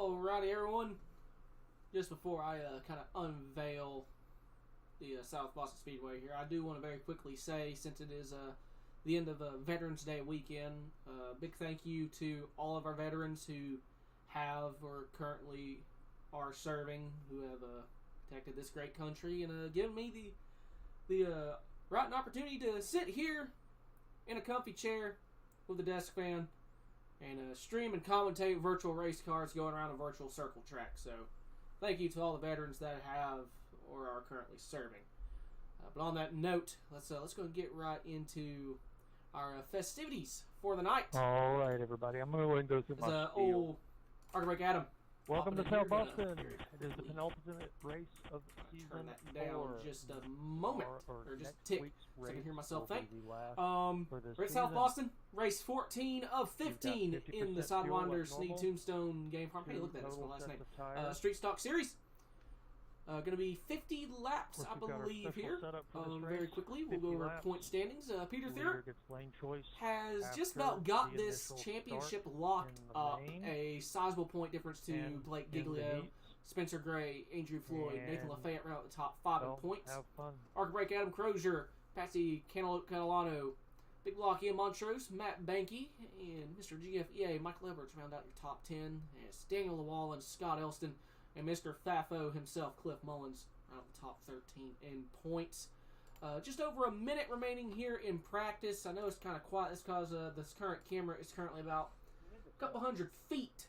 Alrighty, everyone. Just before I kind of unveil the South Boston Speedway here, I do want to very quickly say, since it is the end of Veterans Day weekend, big thank you to all of our veterans who have or currently are serving, who have protected this great country and given me the rotten opportunity to sit here in a comfy chair with a desk fan and stream and commentate virtual race cars going around a virtual circle track. So thank you to all the veterans that have or are currently serving. But on that note, let's go and get right into our festivities for the night. All right, everybody. I'm going to go and go through my spiel. Old Arctic Adam. Welcome to South Boston. It is the penultimate race of season 4. Turn that down just a moment, or just tick, so I can hear myself think. Race South Boston, race 14 of 15 in the Sidewinder Snead Tombstone game farm. Hey, look at that, that's my last name. Street Stock Series. Going to be 50 laps, I believe, here. Very quickly, we'll go over point standings. Peter Theriault has just about got this championship locked up. A sizable point difference to Blake Giglio, Spencer Gray, Andrew Floyd, Nathan Lafayette right at the top 5 in points. Arc Adam Crozier, Patsy Catalano, Big Block Ian Montrose, Matt Banky, and Mr. GFEA Michael Edwards round out your top 10. It's Daniel Lawallen, Scott Elston, and Mr. Fafo himself, Cliff Mullins, out of the top 13 in points. Just over a minute remaining here in practice. I know it's kind of quiet. It's because this current camera is currently about a couple hundred feet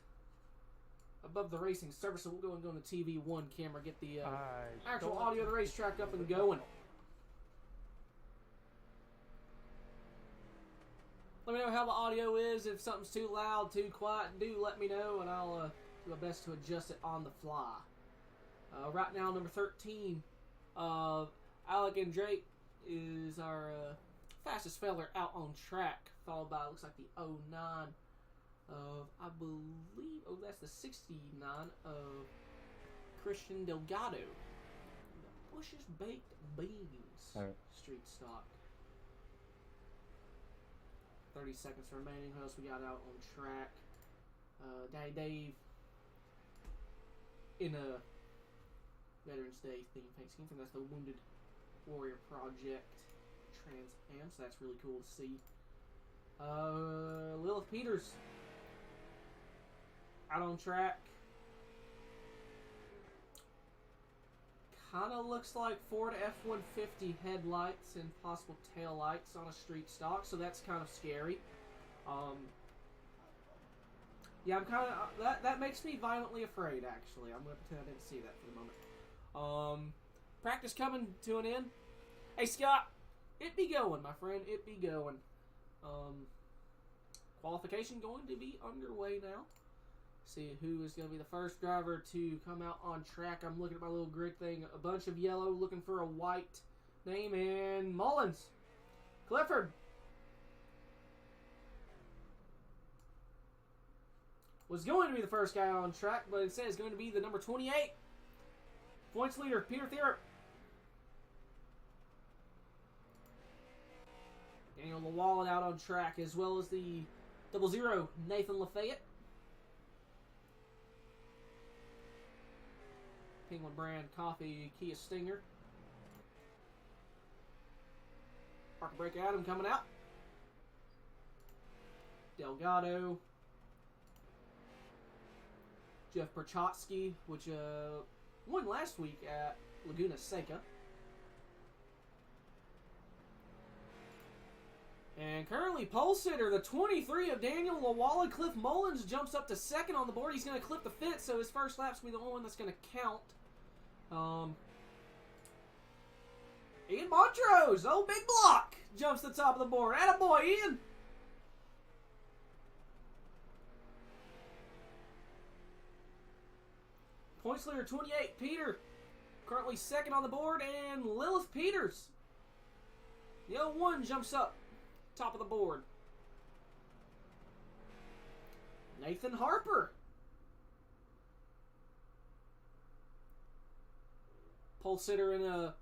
above the racing surface. So we'll go and go on the TV1 camera, get the actual audio of the racetrack up and going. Let me know how the audio is. If something's too loud, too quiet, do let me know, and I'll do my best to adjust it on the fly. Right now, number 13, Alec and Drake is our fastest feller out on track, followed by, looks like the 09 of, I believe, that's the 69 of Christian Delgado. The Bush's Baked Beans Street Stock. 30 seconds remaining. Who else we got out on track? Daddy Dave in a Veterans Day theme paint scheme. I think that's the Wounded Warrior Project Trans Am, so that's really cool to see. Lilith Peters out on track. Kind of looks like Ford F-150 headlights and possible tail lights on a street stock, so that's kind of scary. Yeah, I'm kind of that makes me violently afraid. Actually, I'm gonna pretend I didn't see that for the moment. Practice coming to an end. Hey Scott, it be going, my friend. It be going. Qualification going to be underway now. See who is going to be the first driver to come out on track. I'm looking at my little grid thing. A bunch of yellow, looking for a white name, and Mullins. Clifford was going to be the first guy on track, but instead it's going to be the number 28. Points leader, Peter Theriault. Daniel Lawallen out on track, as well as the 00, Nathan Lafayette. Penguin brand coffee Kia Stinger. Arc Adam coming out. Delgado. Jeff Perchotsky, which won last week at Laguna Seca. And currently pole sitter, the 23 of Daniel Lawallen. Cliff Mullins jumps up to second on the board. He's going to clip the fence, so his first lap's will be the only one that's going to count. Ian Montrose, Big Block, jumps to the top of the board. Attaboy, Ian. Points leader 28, Peter, currently second on the board, and Lilith Peters, the 01, jumps up top of the board. Nathan Harper, pole sitter in a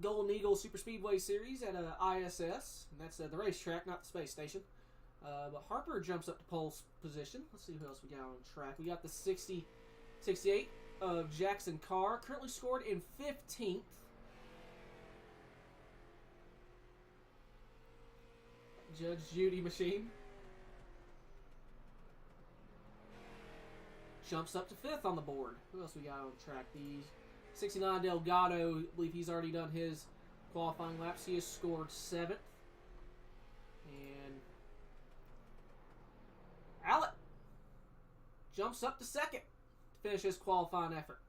Golden Eagle Super Speedway Series at ISS, and that's the racetrack, not the space station. But Harper jumps up to pole position. Let's see who else we got on track. We got the 60 68 of Jackson Carr. Currently scored in 15th. Judge Judy machine. Jumps up to 5th on the board. Who else we got on track? The 69 Delgado, I believe he's already done his qualifying laps. He has scored 7th. And Alec jumps up to 2nd to finish his qualifying effort.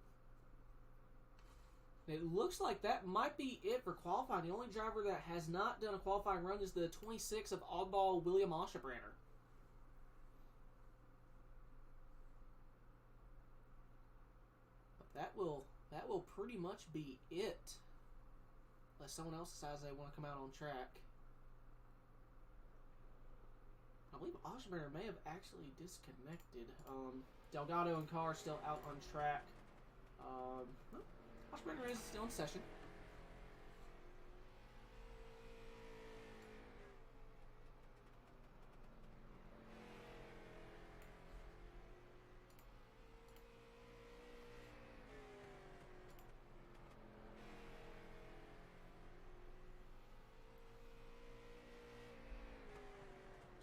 It looks like that might be it for qualifying. The only driver that has not done a qualifying run is the 26 of Oddball William Oshebranner. That will pretty much be it. Unless someone else decides they want to come out on track. I believe Oshebranner may have actually disconnected. Delgado and Carr still out on track. Oshebranner is still in session.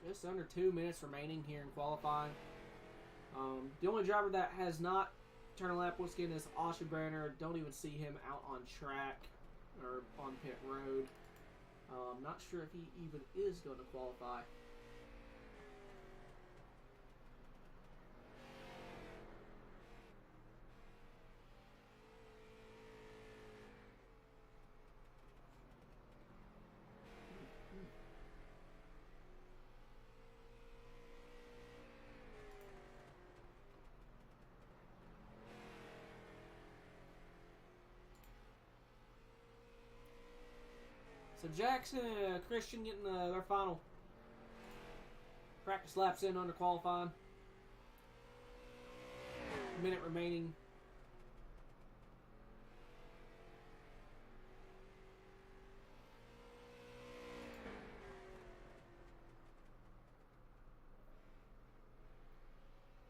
Just under 2 minutes remaining here in qualifying. The only driver that has not turned a lap once again is Oshebranner. Don't even see him out on track or on pit road. Not sure if he even is going to qualify. So Jackson and Christian getting their final practice laps in under qualifying. A minute remaining.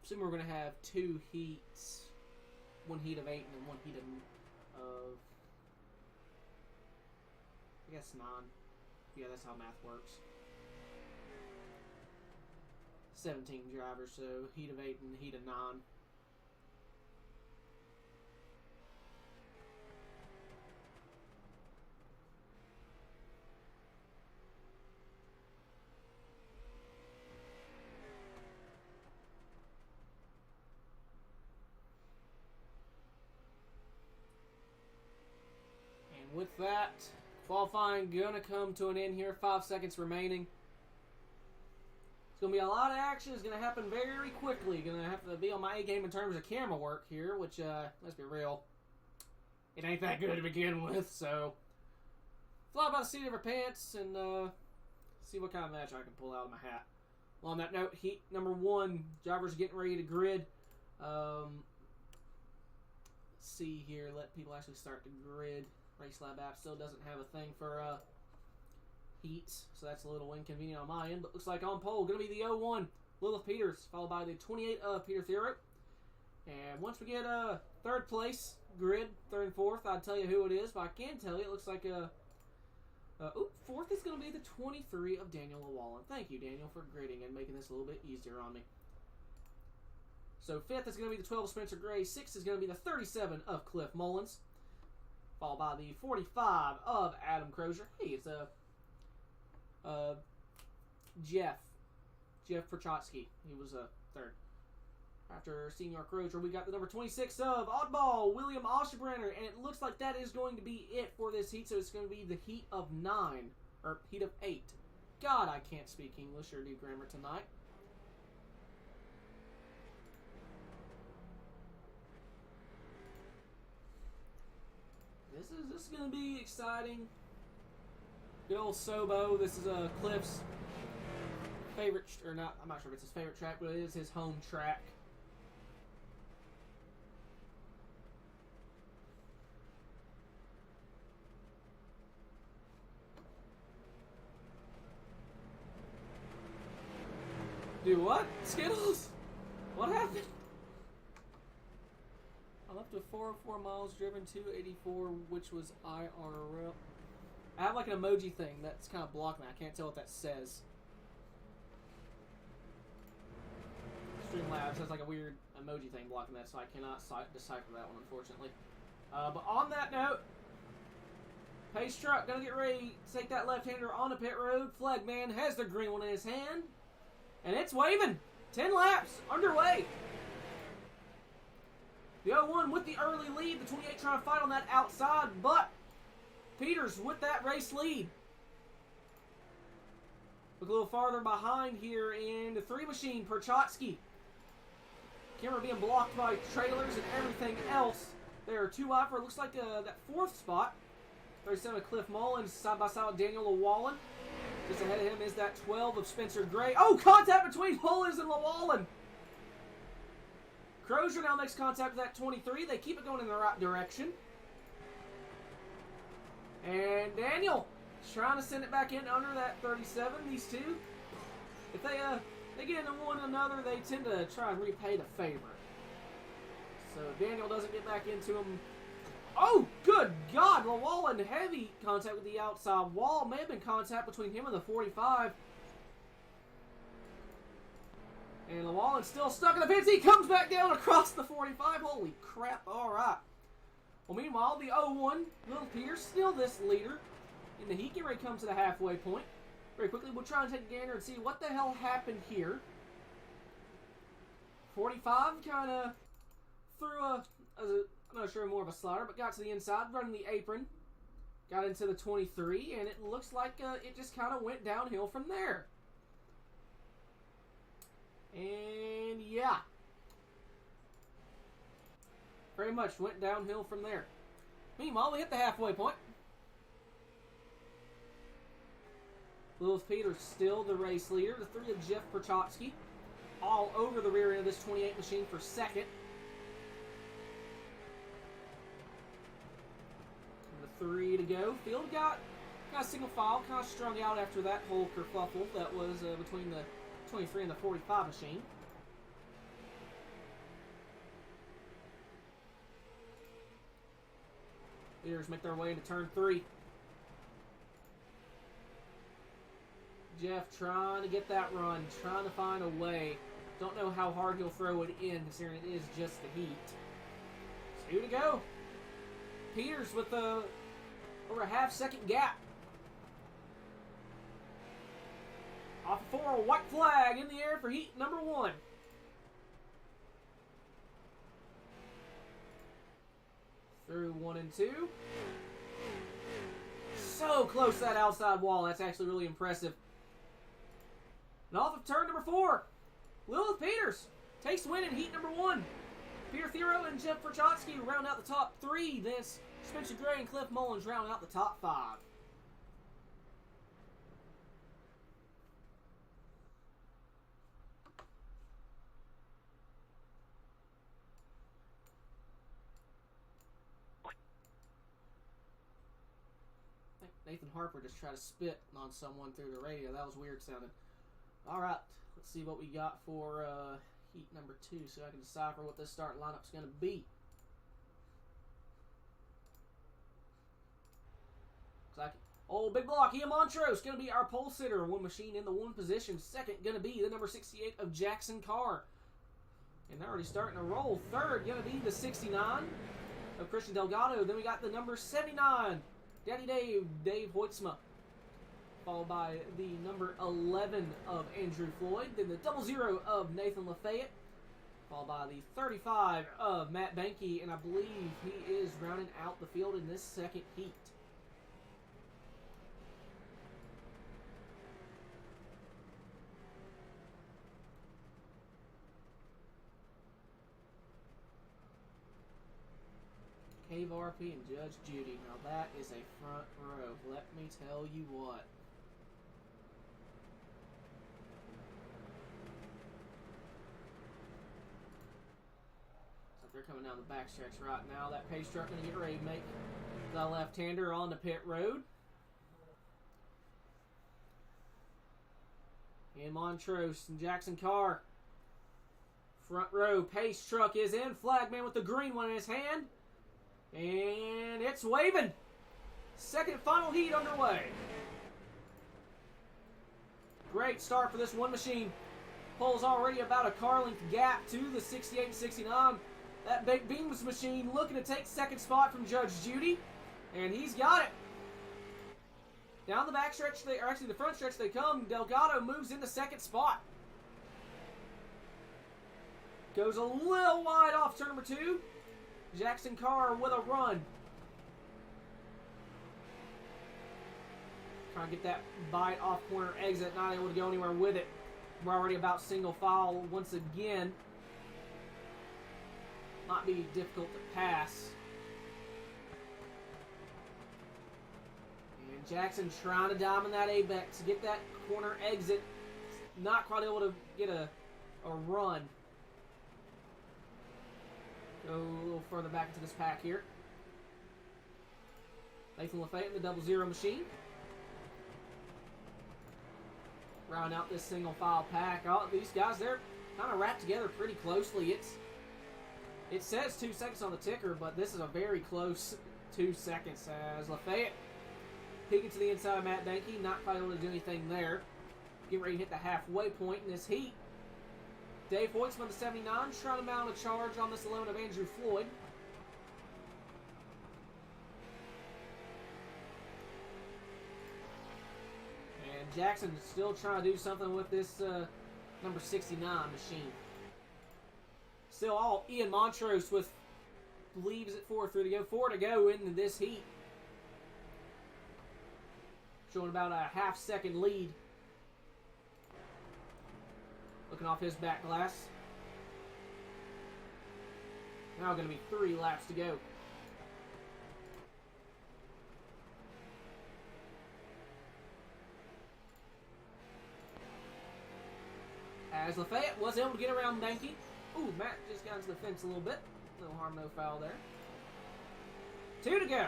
Assuming we're going to have 2 heats. 1 heat of 8 and then 1 heat of I guess 9. Yeah, that's how math works. 17 drivers, so heat of 8 and heat of 9. And with that, qualifying gonna come to an end here. 5 seconds remaining. It's gonna be a lot of action. It's gonna happen very quickly. Gonna have to be on my A game in terms of camera work here, which let's be real, it ain't that good to begin with. So fly by the seat of our pants and see what kind of match I can pull out of my hat. Well, on that note, heat number 1, drivers getting ready to grid. Let's see here. Let people actually start to grid. Race Lab app still doesn't have a thing for heats, so that's a little inconvenient on my end. But looks like on pole going to be the 01 Lilith Peters, followed by the 28 of Peter Theriault. And once we get 3rd place grid, 3rd and 4th, I'll tell you who it is. But I can tell you, it looks like 4th is going to be the 23 of Daniel Llewellyn. Thank you, Daniel, for gridding and making this a little bit easier on me. So 5th is going to be the 12 of Spencer Gray. 6th is going to be the 37 of Cliff Mullins, followed by the 45 of Adam Crozier. Hey, it's Jeff Prochatsky. He was 3rd. After Senior Crozier, we got the number 26 of Oddball William Oshebranner, and it looks like that is going to be it for this heat. So it's going to be the heat of 9, or heat of 8. God, I can't speak English or do grammar tonight. This is going to be exciting. Good old SoBo. This is Cliff's favorite, or not, I'm not sure if it's his favorite track, but it is his home track. Do what? Skittles? What happened? Up to 404 miles driven, 284, which was IRL. I have like an emoji thing that's kind of blocking me. I can't tell what that says. Streamlabs has like a weird emoji thing blocking that, so I cannot decipher that one, unfortunately. But on that note, pace truck gonna get ready to take that left-hander on the pit road. Flagman has the green one in his hand, and it's waving. 10 laps underway. The 01 with the early lead. The 28 trying to fight on that outside, but Peters with that race lead. Look a little farther behind here in the 3 machine, Perchotsky. Camera being blocked by trailers and everything else. There are 2 wide for, looks like that 4th spot. 37 of Cliff Mullins, side by side with Daniel Llewellyn. Just ahead of him is that 12 of Spencer Gray. Oh, contact between Mullins and Llewellyn. Crozier now makes contact with that 23. They keep it going in the right direction. And Daniel trying to send it back in under that 37. These two, if they get into one another, they tend to try and repay the favor. So Daniel doesn't get back into him. Oh, good God! Llewellyn heavy contact with the outside wall. May have been contact between him and the 45. And Llewellyn's still stuck in the pits. He comes back down across the 45. Holy crap. All right. Well, meanwhile, the 01, Will Peters, still this leader in the heat. Get ready to come to the halfway point. Very quickly, we'll try and take a gander and see what the hell happened here. 45 kind of threw I'm not sure, more of a slider, but got to the inside, running the apron. Got into the 23, and it looks like it just kind of went downhill from there. And yeah, very much went downhill from there. Meanwhile, we hit the halfway point. Lewis Peters still the race leader. The 3 of Jeff Perchotsky all over the rear end of this 28 machine for second. The 3 to go. Field got kind of single file, kind of strung out after that whole kerfuffle that was between the 23 and the 45 machine. Leaders make their way into turn 3. Jeff trying to get that run, trying to find a way. Don't know how hard he'll throw it in, considering it is just the heat. So 2 to go. Peters with over a half-second gap. Off 4, a white flag in the air for heat number 1. Through 1 and 2. So close to that outside wall. That's actually really impressive. And off of turn number 4, Lilith Peters takes win in heat number 1. Peter Theriault and Jeff Perchotsky round out the top 3. Then Spencer Gray and Cliff Mullins round out the top 5. Nathan Harper just tried to spit on someone through the radio. That was weird sounding. Alright, let's see what we got for heat number 2 so I can decipher what this starting lineup's going to be. Looks like old big block, Ian Montrose going to be our pole sitter. 1 machine in the 1 position. Second going to be the number 68 of Jackson Carr. And they're already starting to roll. Third going to be the 69 of Christian Delgado. Then we got the number 79. Daddy Dave Hoytsma, followed by the number 11 of Andrew Floyd, then the 00 of Nathan Lafayette, followed by the 35 of Matt Banky, and I believe he is rounding out the field in this second heat. Cave RP and Judge Judy. Now that is a front row. Let me tell you what. So they're coming down the backstretch right now. That pace truck going to get ready to make the left-hander on the pit road. And Montrose and Jackson Carr Front row pace truck is in. Flagman with the green one in his hand. And it's waving. Second and final heat underway. Great start for this one machine. Pole's already about a car length gap to the 68 and 69. That Baked Beans machine looking to take second spot from Judge Judy. And he's got it. Down the back stretch, or actually the front stretch they come. Delgado moves into second spot. Goes a little wide off turn number 2. Jackson Carr with a run. Trying to get that bite off corner exit. Not able to go anywhere with it. We're already about single file once again. Might be difficult to pass. And Jackson trying to diamond that apex. Get that corner exit. Not quite able to get a run. Go a little further back into this pack here. Nathan Lafayette in the 00 machine. Round out this single file pack. Oh, these guys, they're kind of wrapped together pretty closely. It says 2 seconds on the ticker, but this is a very close 2 seconds as Lafayette peeking to the inside of Matt Danke. Not quite able to do anything there. Getting ready to hit the halfway point in this heat. Dave Hoytsman, the 79, trying to mount a charge on this 11 of Andrew Floyd. And Jackson still trying to do something with this number 69 machine. Still all Ian Montrose with, believes it 4 to go into this heat. Showing about a half-second lead. Looking off his back glass. Now going to be 3 laps to go. As Lafayette was able to get around Danke. Ooh, Matt just got into the fence a little bit. No harm, no foul there. 2 to go.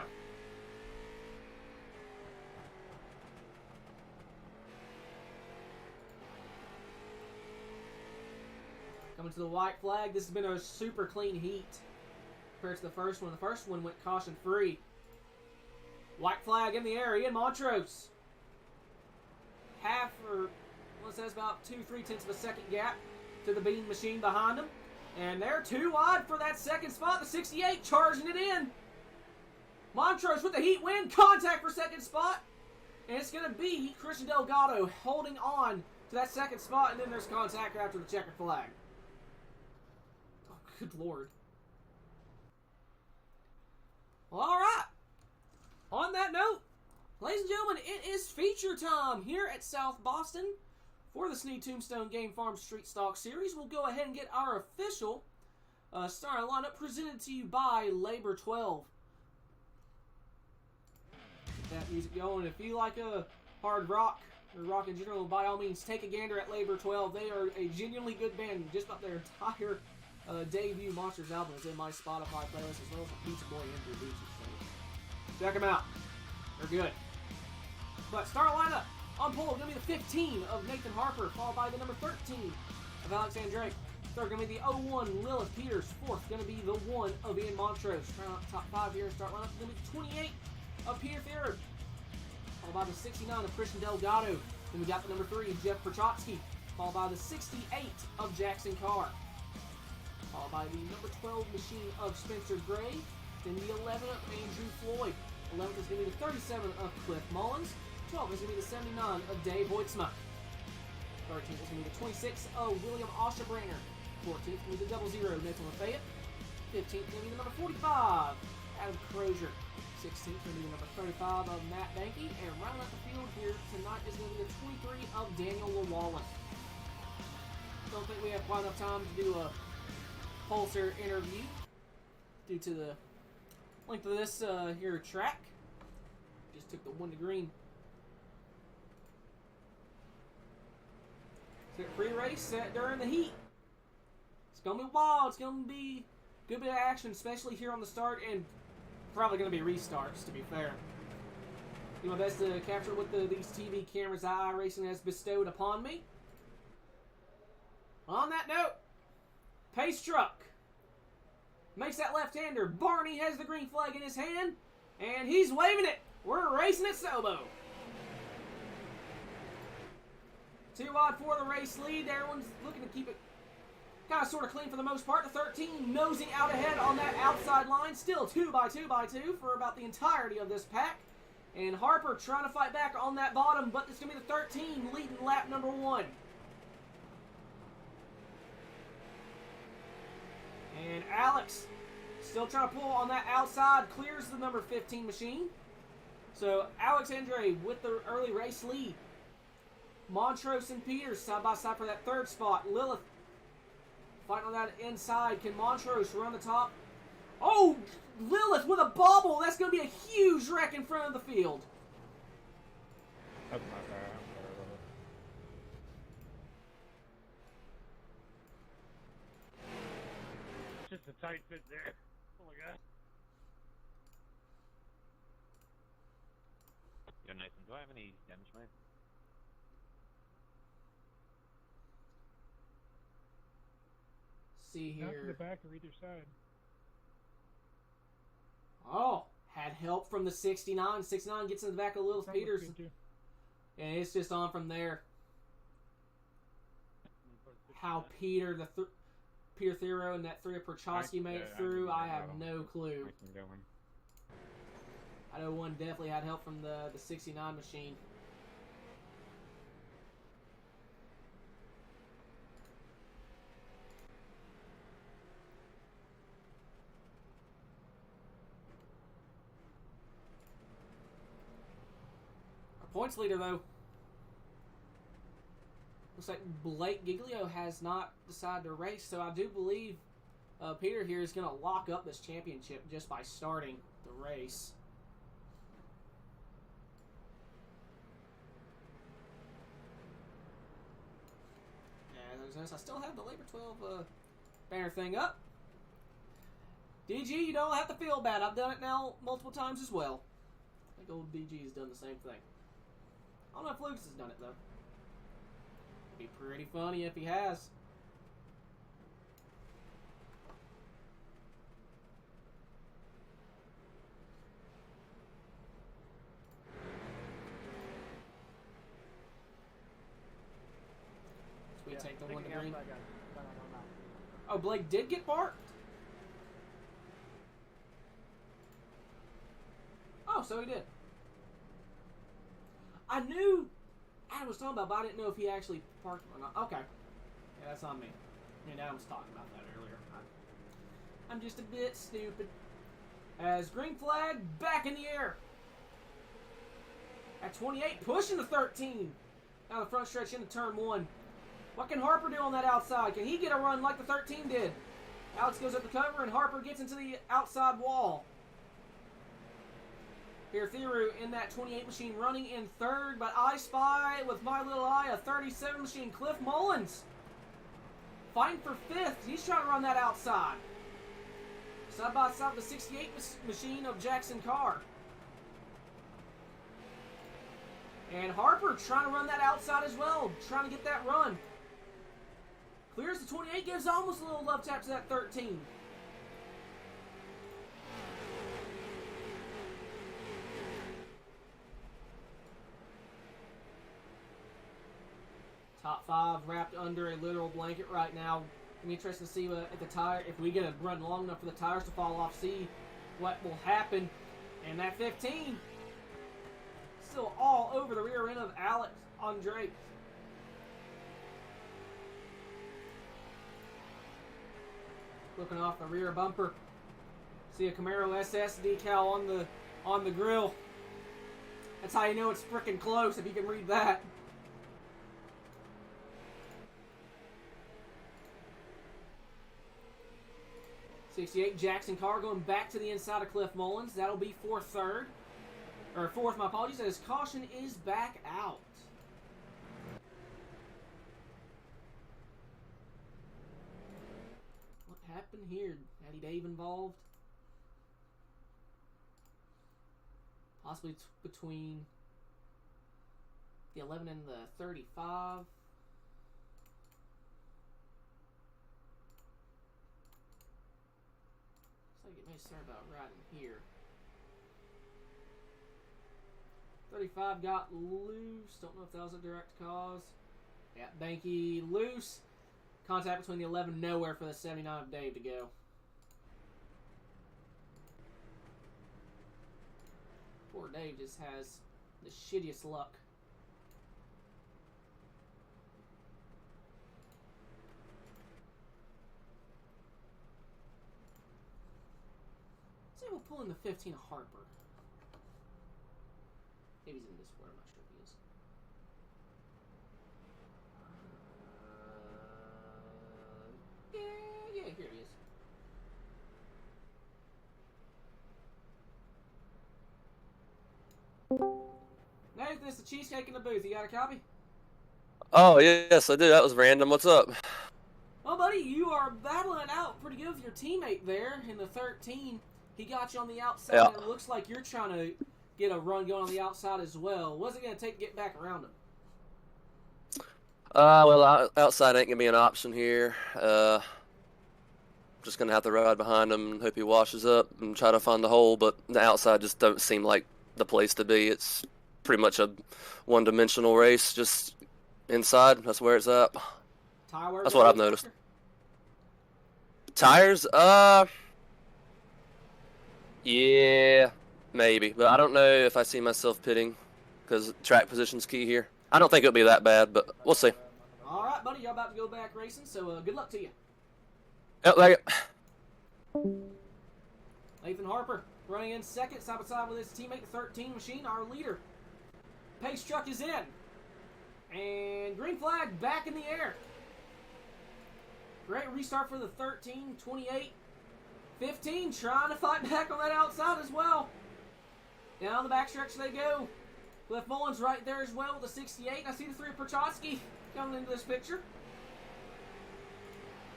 Coming to the white flag. This has been a super clean heat compared to the first one. The first one went caution free. White flag in the air. Ian Montrose. Half, or what says about 2-3 tenths of a second gap to the Bean machine behind him. And they're too wide for that second spot. The 68 charging it in. Montrose with the heat win. Contact for second spot. And it's going to be Christian Delgado holding on to that second spot. And then there's contact after the checkered flag. Oh, good Lord. Well, all right. On that note, ladies and gentlemen, it is feature time here at South Boston. For the Snead Tombstone Game Farm Street Stock Series, we'll go ahead and get our official starting lineup presented to you by Labor 12. Get that music going. If you like hard rock, or rock in general, by all means, take a gander at Labor 12. They are a genuinely good band. Just about their entire debut Monsters album is in my Spotify playlist, as well as the Pizza Boy and Beaches. So check them out. They're good. But starting lineup. On pole, going to be the 15 of Nathan Harper, followed by the number 13 of Alexander Drake. Third, going to be the 01 Lilith Peters. Fourth, going to be the 1 of Ian Montrose. Trying out the top 5 here. Start lineup, going to be the 28 of Peter Theriault, followed by the 69 of Christian Delgado. Then we got the number 3, Jeff Prochatsky, followed by the 68 of Jackson Carr, followed by the number 12 machine of Spencer Gray. Then the 11 of Andrew Floyd. 11th is going to be the 37 of Cliff Mullins. 12th is going to be the 79 of Dave Hoytsma. 13th is going to be the 26 of William Oshabranner. 14th is going to be the 00 Nathan Lafayette. 15th is going to be the number 45 Adam Crozier. 16th is going to be the number 35 of Matt Danke. And rounding out the field here tonight is going to be the 23 of Daniel Llewellyn. Don't think we have quite enough time to do a Pulsar interview due to the length of this here track. Just took the 1 to green. Pre-race set during the heat. It's going to be wild. It's going to be a good bit of action, especially here on the start, and probably going to be restarts, to be fair. Do my best to capture what these TV cameras iRacing has bestowed upon me. On that note, Pace truck makes that left-hander. Barney has the green flag in his hand, and he's waving it. We're racing at SoBo. 2 wide for the race lead. Everyone's looking to keep it kind of sort of clean for the most part. The 13 nosing out ahead on that outside line. Still 2 by 2 by 2 for about the entirety of this pack. And Harper trying to fight back on that bottom, but it's going to be the 13 leading lap number 1. And Alex still trying to pull on that outside, clears the number 15 machine. So Alex Andre with the early race lead. Montrose and Peters side by side for that 3rd spot. Lilith fighting on that inside. Can Montrose run the top? Oh, Lilith with a bobble. That's going to be a huge wreck in front of the field. That's my bad. I'm sorry about it. Just a tight fit there. Oh my god. Yo, Nathan, do I have any damage, mate? See Not to here. the back or either side. Oh, had help from the 69. 69 gets in the back of Lilith That looks Peters. good, too. And it's just on from there. How Peter Theriault and that Theriault Perchowski made it through, I have no clue. I know one definitely had help from the 69 machine. Our points leader, though. Looks like Blake Giglio has not decided to race, so I do believe Peter here is going to lock up this championship just by starting the race. I still have the Labor 12 banner thing up. DG, you don't have to feel bad. I've done it now multiple times as well. I think old DG has done the same thing. I don't know if Lucas has done it, though. It'd be pretty funny if he has. We take the one to green. Oh, Blake did get barked? Oh, so he did. I knew Adam was talking about, but I didn't know if he actually parked or not. Okay. Yeah, that's on me. Me and Adam was talking about that earlier. I'm just a bit stupid. As green flag back in the air. At 28, pushing the 13. Down the front stretch into turn 1. What can Harper do on that outside? Can he get a run like the 13 did? Alex goes up the cover and Harper gets into the outside wall. Here, Theriault in that 28 machine running in 3rd, but I spy with my little eye a 37 machine, Cliff Mullins. Fighting for 5th. He's trying to run that outside. Side by side with the 68 machine of Jackson Carr. And Harper trying to run that outside as well, trying to get that run. Clears the 28, gives almost a little love tap to that 13. Top 5 wrapped under a literal blanket right now. It'll be interesting to see if we get a run long enough for the tires to fall off, see what will happen. And that 15 still all over the rear end of Alex Andre. Looking off the rear bumper. See a Camaro SS decal on the grill. That's how you know it's freaking close, if you can read that. '68 Jackson Carr going back to the inside of Cliff Mullins. That'll be for 3rd. Or 4th, my apologies, as caution is back out. What happened here? Eddie Dave involved? Possibly between the 11 and the 35. Somebody started about riding here. 35 got loose. Don't know if that was a direct cause. Yeah, Banky loose. Contact between the 11 nowhere for the 79 of Dave to go. Poor Dave just has the shittiest luck. Let's say we'll pull in the 15 of Harper. Maybe he's in Discord, I'm not sure if he is. Yeah, here he is. Nathan, it's the cheesecake in the booth. You got a copy? Oh, yes, I do. That was random. What's up? Well, buddy, you are battling out pretty good with your teammate there in the 13. He got you on the outside, Yeah. and it looks like you're trying to get a run going on the outside as well. What's it going to take to get back around him? Well, outside ain't gonna be an option here. Just gonna have to ride behind him and hope he washes up and try to find the hole. But the outside just don't seem like the place to be. It's pretty much a one-dimensional race. Just inside, that's where it's at. That's what I've noticed. Tires, yeah, maybe, but I don't know if I see myself pitting because track position's key here. I don't think it'll be that bad, but we'll see. All right, buddy, you're about to go back racing, so good luck to you. Yep, like it. Nathan Harper running in second, side by side with his teammate, the 13 machine, our leader. Pace truck is in. And green flag back in the air. Great restart for the 13, 28, 15, trying to fight back on that outside as well. Down the backstretch they go. Cliff Mullins right there as well with the 68. I see the 3 of Prochatsky coming into this picture.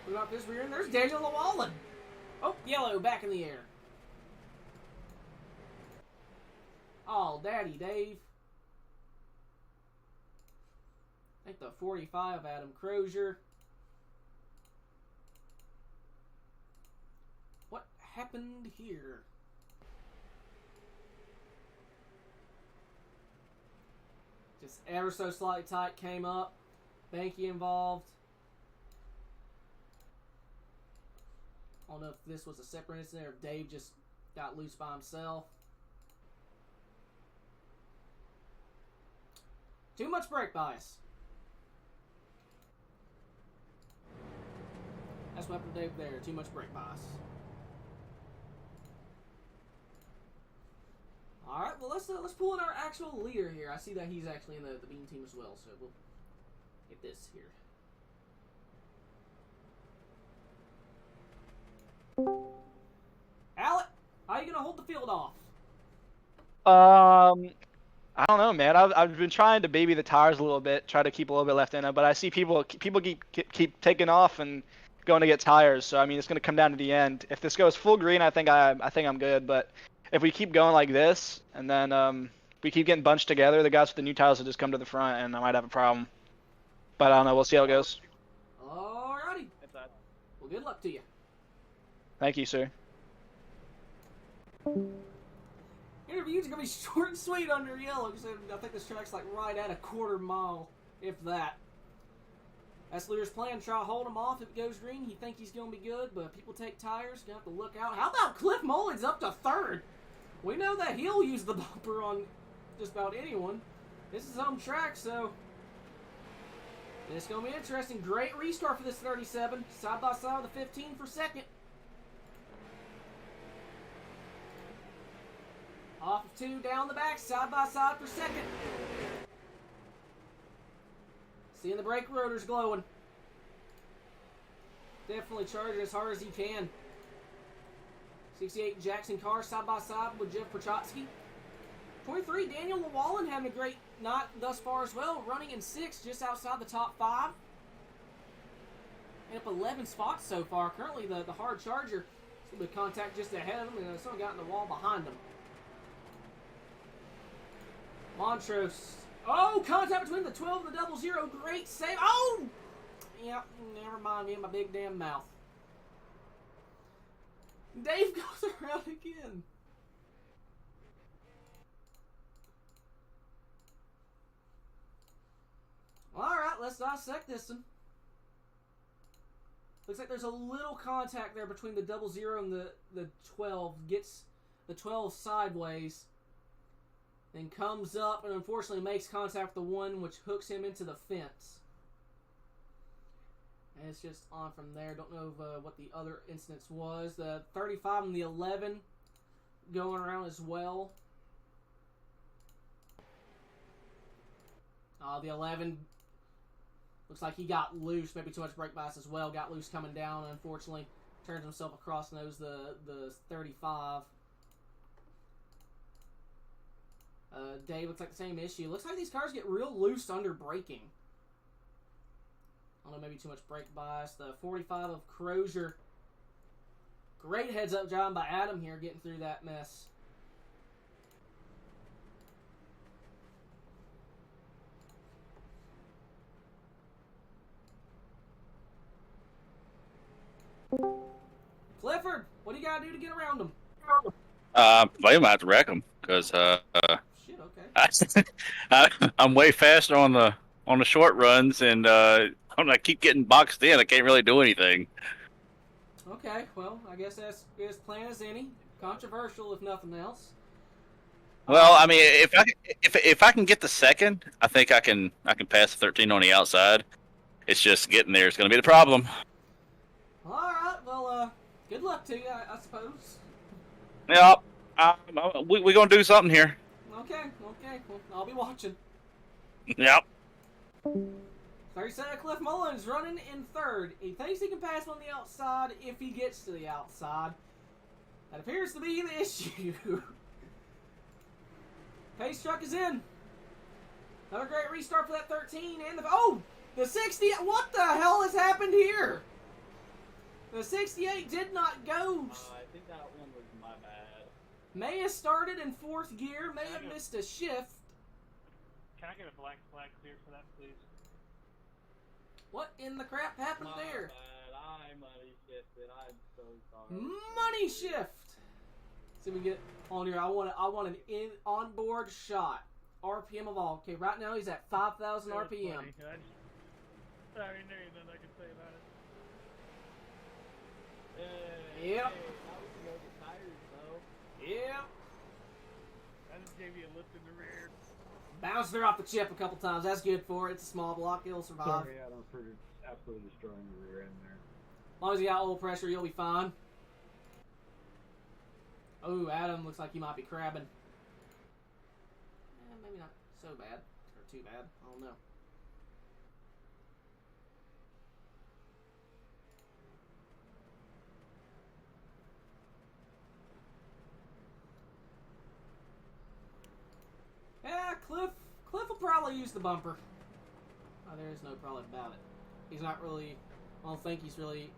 Put up his rear end. There's Daniel Llewellyn. Oh, yellow back in the air. Oh, Daddy Dave. I think the 45 of Adam Crozier. What happened here? Just ever so slightly tight came up. Banky involved. I don't know if this was a separate incident or if Dave just got loose by himself. Too much brake bias. That's what happened to Dave there. Too much brake bias. All right, well let's pull in our actual leader here. I see that he's actually in the Bean team as well, so we'll get this here. Alec, how are you gonna hold the field off? I don't know, man. I've been trying to baby the tires a little bit, try to keep a little bit left in them, but I see people keep taking off and going to get tires. So I mean, it's gonna come down to the end. If this goes full green, I think I'm good. But if we keep going like this, and then we keep getting bunched together, the guys with the new tires will just come to the front, and I might have a problem. But I don't know. We'll see how it goes. Alrighty. Well, good luck to you. Thank you, sir. Interview's gonna be short and sweet under yellow. I think this track's like right at a quarter mile, if that. That's Lear's plan. Try to hold him off. If it goes green, he think he's gonna be good, but people take tires. Gonna have to look out. How about Cliff Mullins up to third? We know that he'll use the bumper on just about anyone. This is home track, so it's gonna be interesting. Great restart for this 37. Side by side with the 15 for second. Off of 2 down the back, side by side for second. Seeing the brake rotors glowing. Definitely charging as hard as he can. 68 Jackson Carr side by side with Jeff Prochatsky. 23 Daniel Llewellyn having a great night thus far as well, running in 6th just outside the top 5. And up 11 spots so far. Currently the hard charger. A little bit of contact just ahead of him, and someone got in the wall behind him. Montrose. Oh, contact between the 12 and the 00. Great save. Oh! Yep, never mind me and my big damn mouth. Dave goes around again. Alright, let's dissect this one. Looks like there's a little contact there between the 00 and the 12. Gets the 12 sideways. Then comes up and unfortunately makes contact with the 1, which hooks him into the fence. And it's just on from there. Don't know what the other instance was. The 35 and the 11 going around as well. The 11 looks like he got loose. Maybe too much brake bias as well. Got loose coming down. Unfortunately, turns himself across and knows the 35. Dave looks like the same issue. Looks like these cars get real loose under braking. I don't know, maybe too much brake bias. The 45 of Crozier. Great heads-up job by Adam here getting through that mess. Clifford, what do you got to do to get around them? Well, you might have to wreck them because Shit, okay. I'm way faster on the short runs, and I keep getting boxed in. I can't really do anything. Okay, well, I guess that's as plain as any. Controversial, if nothing else. Well, I mean, if I can get the second, I think I can pass the 13 on the outside. It's just getting there is going to be the problem. All right, well, good luck to you, I suppose. Yeah, we're going to do something here. Okay, well, I'll be watching. Yep. 37 Cliff Mullins running in third. He thinks he can pass on the outside if he gets to the outside. That appears to be the issue. Pace truck is in. Another great restart for that 13 and the 60. What the hell has happened here? The 68 did not go. I think that one was my bad. May have started in 4th gear. May have missed a shift. Can I get a black flag cleared for that, please? What in the crap happened there? Bad. I money shifted. I'm so sorry. Money shift. See if we can get on here. I want an onboard shot. RPM of all. Okay, right now he's at 5,000 RPM. I already knew nothing I could say about it. Yep. Hey, now we can go get tires, though. Yep. I just gave you a lift in the rear. Bounced her off the chip a couple times. That's good for it. It's a small block. It'll survive. Sorry, Adam, for absolutely destroying the rear end there. As long as you got oil pressure, you'll be fine. Oh, Adam looks like he might be crabbing. Maybe not so bad. Or too bad. I don't know. Yeah, Cliff will probably use the bumper. There is no problem about it. He's not really, I don't think he's really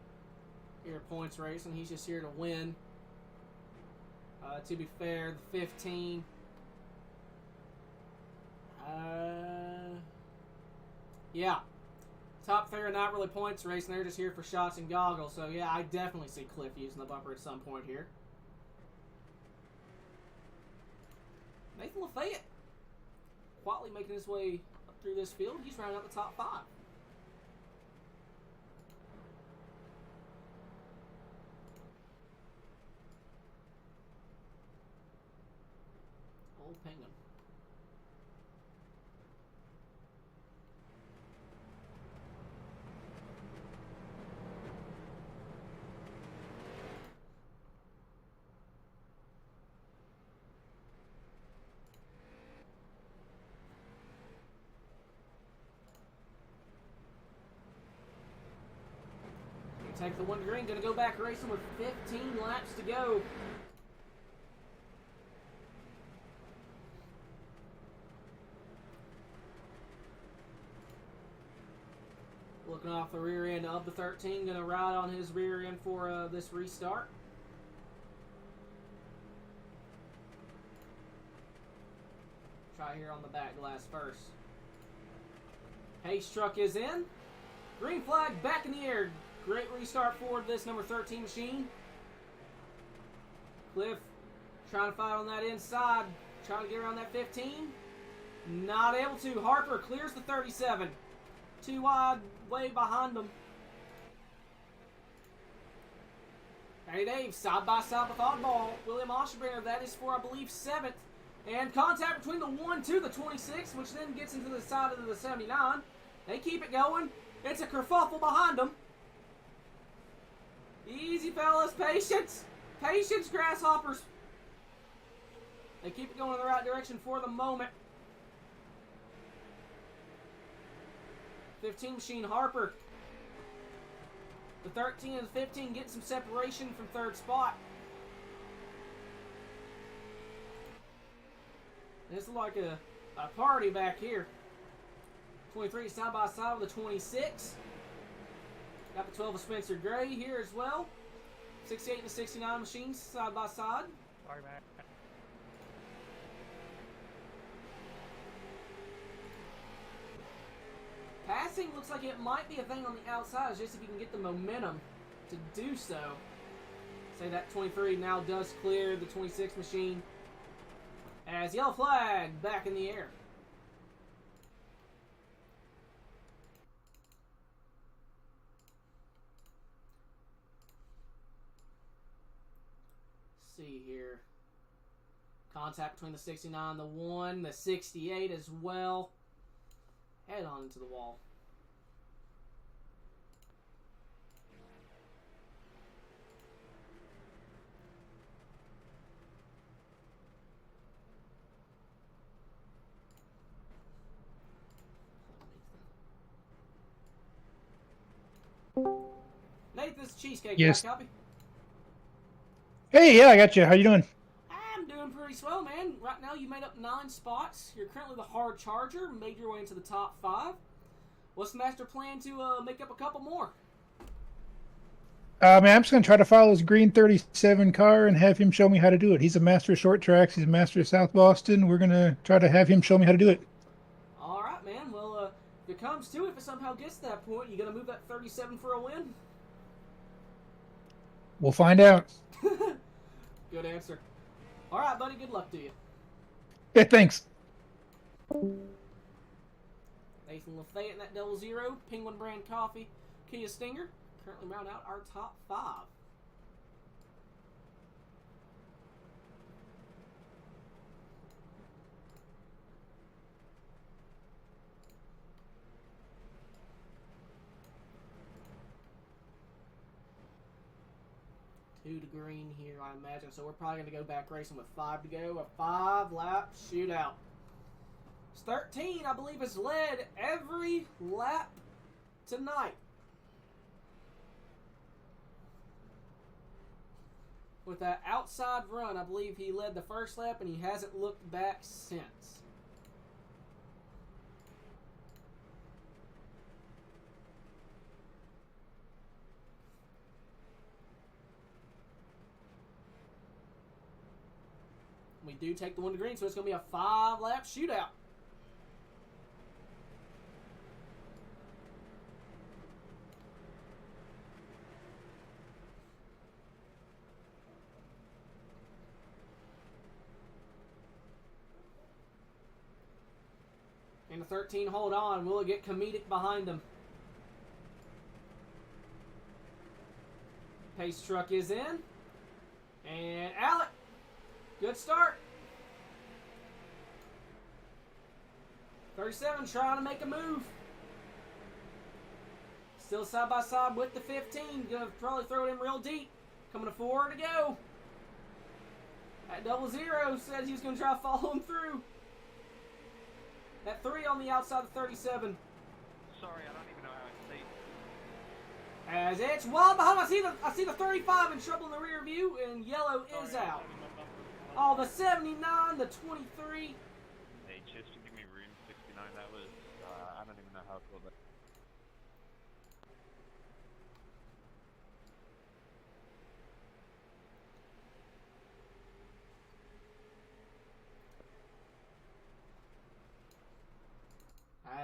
here to points racing. He's just here to win. To be fair, the 15. Yeah. Top fair, not really points racing. They're just here for shots and goggles. So yeah, I definitely see Cliff using the bumper at some point here. Nathan Lafayette quietly making his way up through this field. He's rounding out the top 5. Old Penguin. Take the one to green. Going to go back racing with 15 laps to go. Looking off the rear end of the 13. Going to ride on his rear end for this restart. Try here on the back glass first. Pace truck is in. Green flag back in the air. Great restart for this number 13 machine. Cliff trying to fight on that inside. Trying to get around that 15. Not able to. Harper clears the 37. Too wide, way behind them. Hey Dave, side by side with Oddball. William Oshbringer, that is for, I believe, 7th. And contact between the 1 to the 26, which then gets into the side of the 79. They keep it going. It's a kerfuffle behind them. Easy, fellas. Patience. Patience, grasshoppers. They keep it going in the right direction for the moment. 15 machine Harper. The 13 and the 15 getting some separation from third spot. This is like a party back here. 23 side by side with the 26. Got the 12 of Spencer Gray here as well. 68 and the 69 machines side by side. Sorry, man. Passing looks like it might be a thing on the outside, it's just if you can get the momentum to do so. Say that 23 now does clear the 26 machine. As yellow flag back in the air. Let's see here. Contact between the 69, the 1, the 68 as well. Head on into the wall. Nate, this is Cheesecake. Yes. Got a copy? Hey, yeah, I got you. How you doing? I'm doing pretty swell, man. Right now, you made up 9 spots. You're currently the hard charger. Made your way into the top 5. What's the master plan to make up a couple more? Man, I'm just going to try to follow his green 37 car and have him show me how to do it. He's a master of short tracks. He's a master of South Boston. We're going to try to have him show me how to do it. All right, man. Well, if it comes to it, if it somehow gets to that point, you going to move that 37 for a win? We'll find out. Good answer. All right, buddy. Good luck to you. Yeah, thanks. Nathan Lafayette in that 00. Penguin brand coffee. Kia Stinger. Currently round out our top 5. Two to green here, I imagine. So we're probably going to go back racing with 5 to go. A 5-lap shootout. It's 13, I believe, has led every lap tonight. With that outside run, I believe he led the first lap, and he hasn't looked back since. We do take the 1 to green, so it's going to be a 5-lap shootout. And the 13, hold on. Will it get comedic behind him? Pace truck is in. And Alec, good start. 37 trying to make a move. Still side by side with the 15. Gonna probably throw it in real deep. Coming to 4 to go. That 00 says he's gonna try to follow him through. That 3 on the outside of 37. Sorry, I don't even know how to see. As it's wild behind. I see the 35 in trouble in the rear view, and yellow is out. Oh, the 79, the 23. Hey, just to give me room 69, that was, I don't even know how to call that.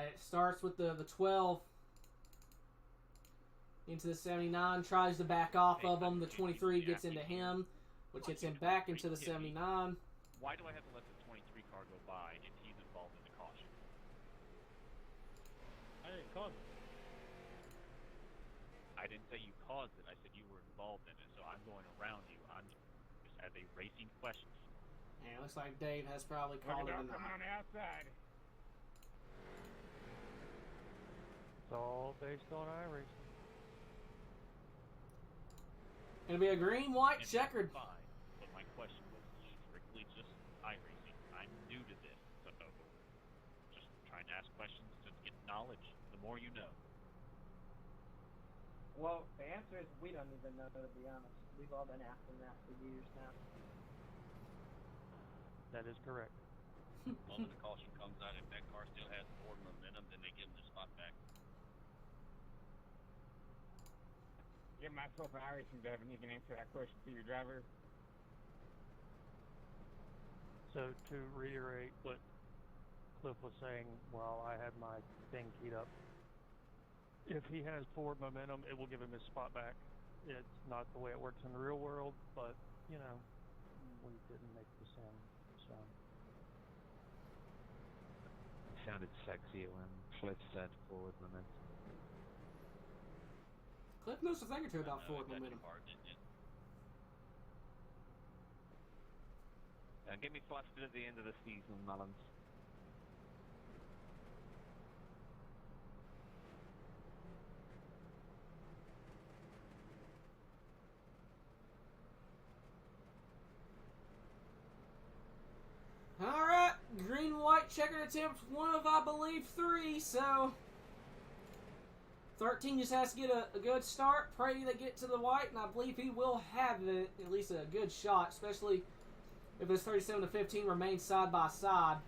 It starts with the 12 into the 79, tries to back off of him. The 23 gets into him. which gets him back into the 79. Why do I have to let the 23 car go by if he's involved in the caution? I didn't cause it. I didn't say you caused it. I said you were involved in it. So I'm going around you. I'm just as a racing question. And it looks like Dave has probably called it. Coming on the outside. It's all based on iRacing. It'll be a green, white, And checkered. that's fine, but my question was strictly just iRacing. I'm new to this, so just trying to ask questions to get knowledge. The more you know. Well, the answer is we don't even know, to be honest. We've all been asking that for years now. That is correct. The moment the caution comes out, if that car still has forward momentum, then they give them the spot back. Give myself an iRacing driver and you can answer that question to your driver. So to reiterate what Cliff was saying while I had my thing keyed up, if he has forward momentum, it will give him his spot back. It's not the way it works in the real world, but, you know, we didn't make the sim, so. It sounded sexy when Cliff said forward momentum. Cliff knows a thing or two about forward momentum. Get me flustered at the end of the season, Mullins. Alright, green, white, checkered attempt, one of, I believe, 3, so 13 just has to get a good start, pray they get to the white, and I believe he will have it, at least a good shot, especially if this 37 to 15 remains side by side.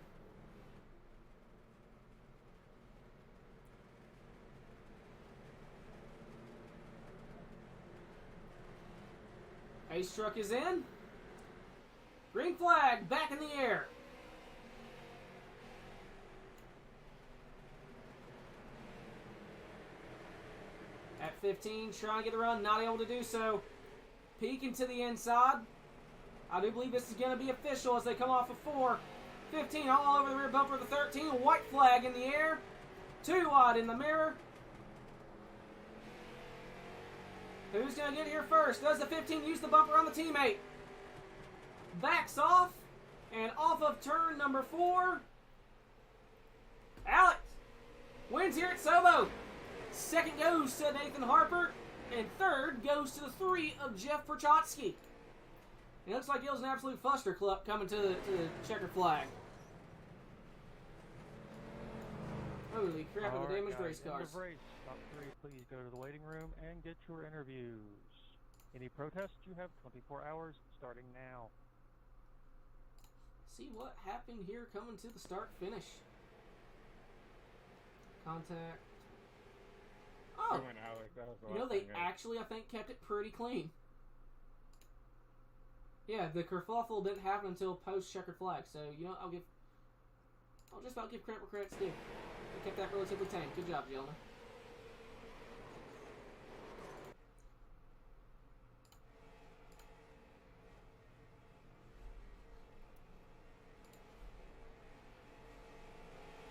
Ace truck is in. Green flag back in the air. At 15, trying to get the run, not able to do so. Peeking to the inside. I do believe this is going to be official as they come off of 4. 15 all over the rear bumper of the 13. White flag in the air. 2 wide in the mirror. Who's going to get here first? Does the 15 use the bumper on the teammate? Backs off. And off of turn number 4. Alex wins here at SoBo. Second goes to Nathan Harper. And third goes to the 3 of Jeff Perchotsky. It looks like it was an absolute club coming to the checkered flag. Holy crap, with the damaged race cars. Race. Top 3, please go to the waiting room and get your interviews. Any protests? You have 24 hours starting now. See what happened here coming to the start finish. Contact. Oh, you know, they actually, I think, kept it pretty clean. Yeah, the kerfuffle didn't happen until post checkered flag, so you know, I'll just about give credit where credit's due. They kept that relatively tame. Good job, gentlemen.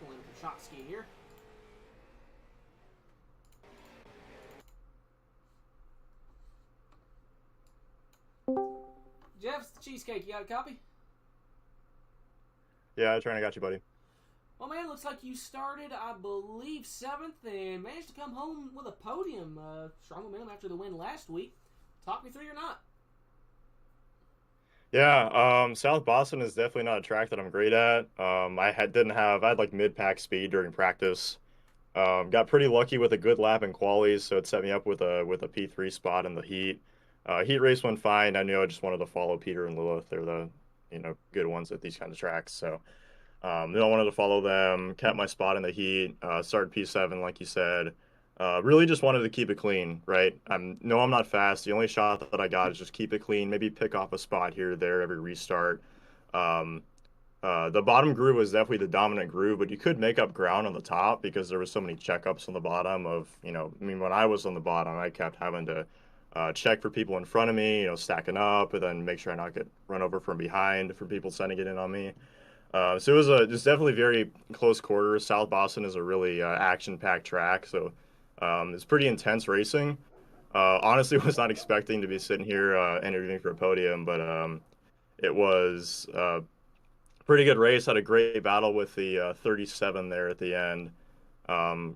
Pulling Kachotsky here. Jeff's the cheesecake. You got a copy? Yeah, I got you, buddy. Well, man, looks like you started, I believe, 7th and managed to come home with a podium. Strong momentum after the win last week. Talk me through your night. Yeah, South Boston is definitely not a track that I'm great at. I had like mid-pack speed during practice. Got pretty lucky with a good lap in qualies, so it set me up with a P3 spot in the heat. Heat race went fine. I knew I just wanted to follow Peter and Lilith. They're the good ones at these kind of tracks. So then I wanted to follow them. Kept my spot in the heat. Started P7 like you said. Really just wanted to keep it clean, right? I'm not fast. The only shot that I got is just keep it clean. Maybe pick off a spot here or there every restart. The bottom groove was definitely the dominant groove, but you could make up ground on the top because there was so many checkups on the bottom of, when I was on the bottom, I kept having to check for people in front of me, stacking up, and then make sure I not get run over from behind for people trying to get in on me. So it was definitely very close quarters. South Boston is a really action-packed track, so it's pretty intense racing. Honestly, was not expecting to be sitting here interviewing for a podium, but it was a pretty good race. Had a great battle with the 37 there at the end.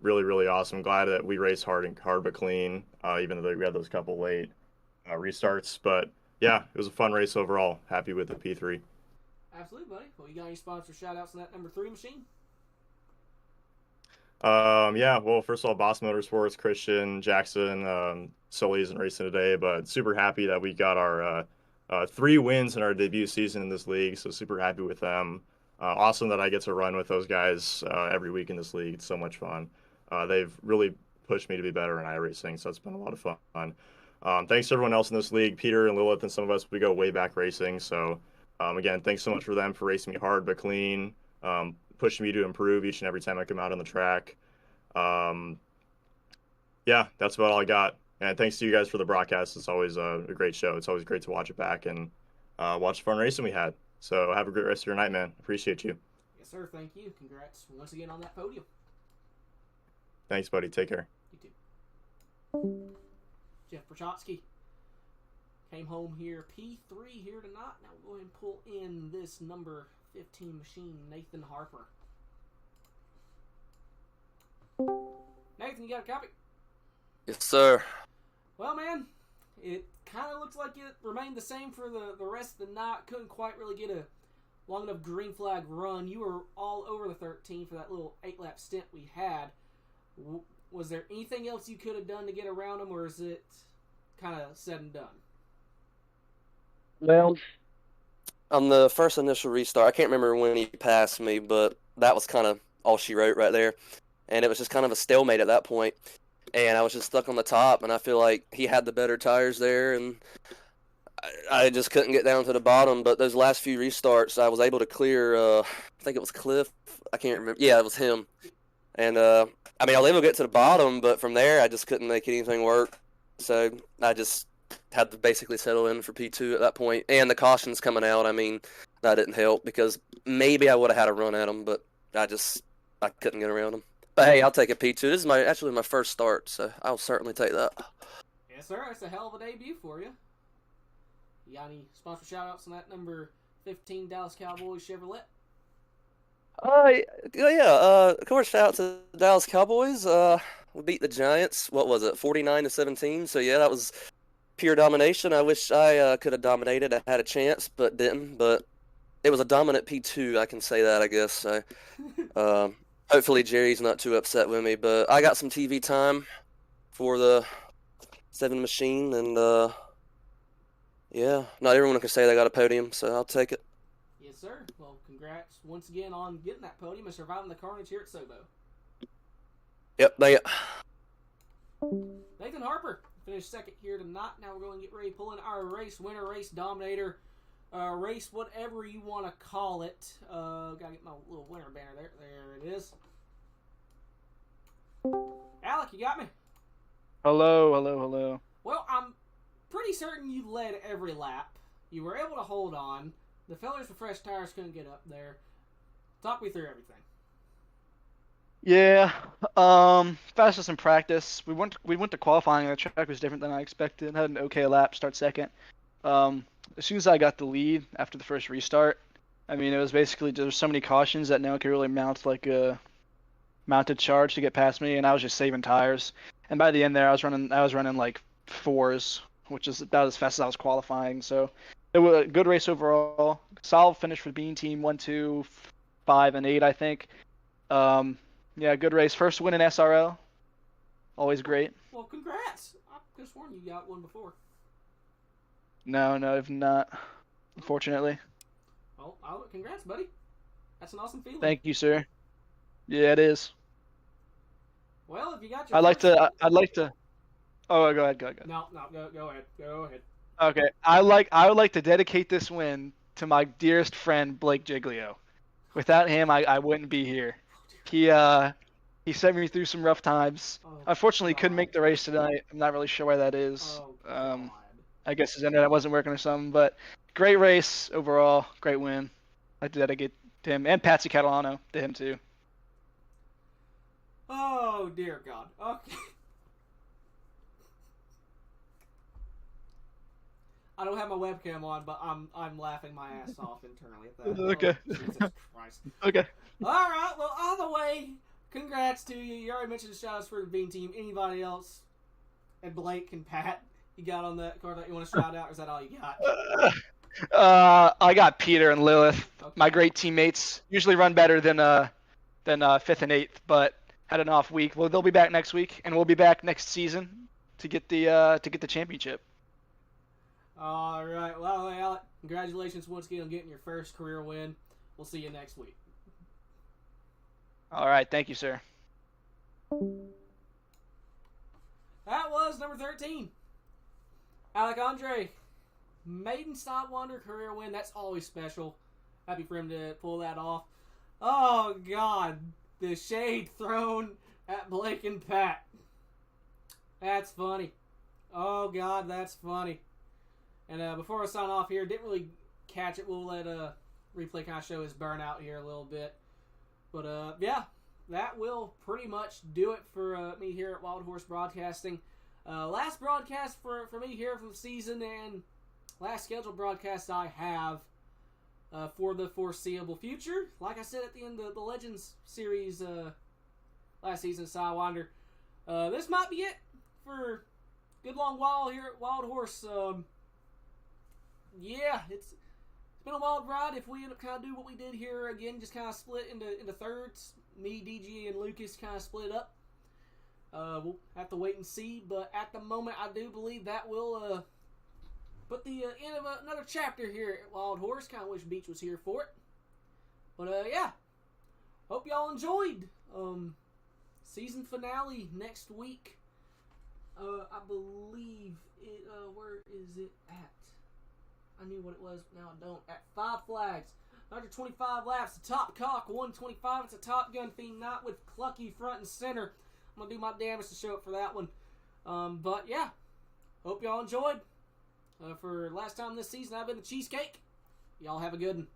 Really, really awesome. Glad that we raced hard but clean, even though we had those couple late restarts. But yeah, it was a fun race overall. Happy with the P3. Absolutely, buddy. Well, you got any sponsor shout-outs on that number 3 machine? Yeah, well, first of all, Boston Motorsports, Christian, Jackson, Sully isn't racing today, but super happy that we got our 3 wins in our debut season in this league, so super happy with them. Awesome that I get to run with those guys every week in this league. It's so much fun. They've really pushed me to be better in iRacing, so it's been a lot of fun. Thanks to everyone else in this league, Peter and Lilith and some of us, we go way back racing, so again, thanks so much for them for racing me hard but clean, pushing me to improve each and every time I come out on the track. Yeah, that's about all I got. And thanks to you guys for the broadcast. It's always a great show. It's always great to watch it back and watch the fun racing we had. So have a great rest of your night, man. Appreciate you. Yes, sir. Thank you. Congrats once again on that podium. Thanks, buddy. Take care. You too. Jeff Prochatsky came home here, P3 here tonight. Now we'll go ahead and pull in this number 15 machine, Nathan Harper. Nathan, you got a copy? Yes, sir. Well, man, it kind of looks like it remained the same for the rest of the night. Couldn't quite really get a long enough green flag run. You were all over the 13 for that little 8-lap stint we had. Was there anything else you could have done to get around him, or is it kind of said and done? Well, on the first initial restart, I can't remember when he passed me, but that was kind of all she wrote right there. And it was just kind of a stalemate at that point. And I was just stuck on the top, and I feel like he had the better tires there, and I just couldn't get down to the bottom. But those last few restarts, I was able to clear, I think it was Cliff. I can't remember. Yeah, it was him. And, I mean, I was able to get to the bottom, but from there, I just couldn't make anything work. So I just had to basically settle in for P2 at that point. And the cautions coming out, I mean, that didn't help, because maybe I would have had a run at him, but I couldn't get around him. But hey, I'll take a P2. This is actually my first start, so I'll certainly take that. Yes, sir. It's a hell of a debut for you. You got any sponsor shout-outs on that number 15 Dallas Cowboys Chevrolet? Yeah. Of course, shout out to the Dallas Cowboys. We beat the Giants. What was it, 49-17? So yeah, that was pure domination. I wish I could have dominated. I had a chance, but didn't. But it was a dominant P2. I can say that, I guess. So, hopefully Jerry's not too upset with me. But I got some TV time for the 7 machine, and yeah, not everyone can say they got a podium, so I'll take it. Yes, sir. Well, congrats once again on getting that podium and surviving the carnage here at SoBo. Yep, thank you. Nathan Harper finished second here tonight. Now we're going to get ready to pull in our race winner, race dominator, race whatever you want to call it. Gotta get my little winner banner there. There it is. Alec, you got me? Hello. Well, I'm pretty certain you led every lap. You were able to hold on. The fellers with fresh tires couldn't get up there. Talk me through everything. Yeah, fastest in practice. We went to qualifying. The track was different than I expected. Had an okay lap, start second. As soon as I got the lead after the first restart, I mean, it was basically there's so many cautions that no one could really mount like a mounted charge to get past me, and I was just saving tires. And by the end there, I was running like 4s, which is about as fast as I was qualifying. So it was a good race overall. Solid finish for the Bean team, 1, 2, 5, and 8, I think. Yeah, good race. First win in SRL. Always great. Well, congrats. I could have sworn you got one before. No, I've not. Unfortunately. Well, congrats, buddy. That's an awesome feeling. Thank you, sir. Yeah, it is. Well, if you got your I'd like to. Oh, go ahead. No, go ahead. Okay, I would like to dedicate this win to my dearest friend Blake Giglio. Without him, I wouldn't be here. He He sent me through some rough times. Oh, Unfortunately, God. couldn't make the race tonight. I'm not really sure why that is. Oh, God. I guess his internet wasn't working or something. But great race overall. Great win. I like to dedicate to him and Patsy Catalano to him too. Oh, dear God. Okay. I don't have my webcam on, but I'm laughing my ass off internally at that. Okay. Oh, Jesus Christ. Okay. All right. Well, either way, congrats to you. You already mentioned the shout-outs for the Bean Team. Anybody else? And Blake and Pat, you got on that card that you want to shout out, or is that all you got? I got Peter and Lilith, Okay. my great teammates. Usually run better than 5th and 8th, but had an off week. Well, they'll be back next week, and we'll be back next season to get the championship. All right. Well, Alec, congratulations once again on getting your first career win. We'll see you next week. All right, thank you, sir. That was number 13. Alec Andre. Maiden Sidewinder career win. That's always special. Happy for him to pull that off. Oh, God. The shade thrown at Blake and Pat. That's funny. Oh, God, that's funny. And before I sign off here, didn't really catch it. We'll let Replay kind of show his burnout here a little bit. But, yeah, that will pretty much do it for me here at Wild Horse Broadcasting. Last broadcast for me here for the season, and last scheduled broadcast I have for the foreseeable future. Like I said at the end of the Legends series last season, Sidewinder. This might be it for a good long while here at Wild Horse. Yeah, it's been a wild ride. If we end up kind of do what we did here again, just kind of split into thirds. Me, DG, and Lucas kind of split up. We'll have to wait and see, but at the moment, I do believe that will put the end of another chapter here at Wild Horse. Kind of wish Beach was here for it. But yeah, hope y'all enjoyed. Season finale next week. I believe it. Where is it at? I knew what it was, but now I don't. At 5 Flags. 125 laps, the top cock, 125. It's a Top Gun theme night with Clucky front and center. I'm going to do my damnedest to show up for that one. But yeah, hope y'all enjoyed. For last time this season, I've been the Cheesecake. Y'all have a good one.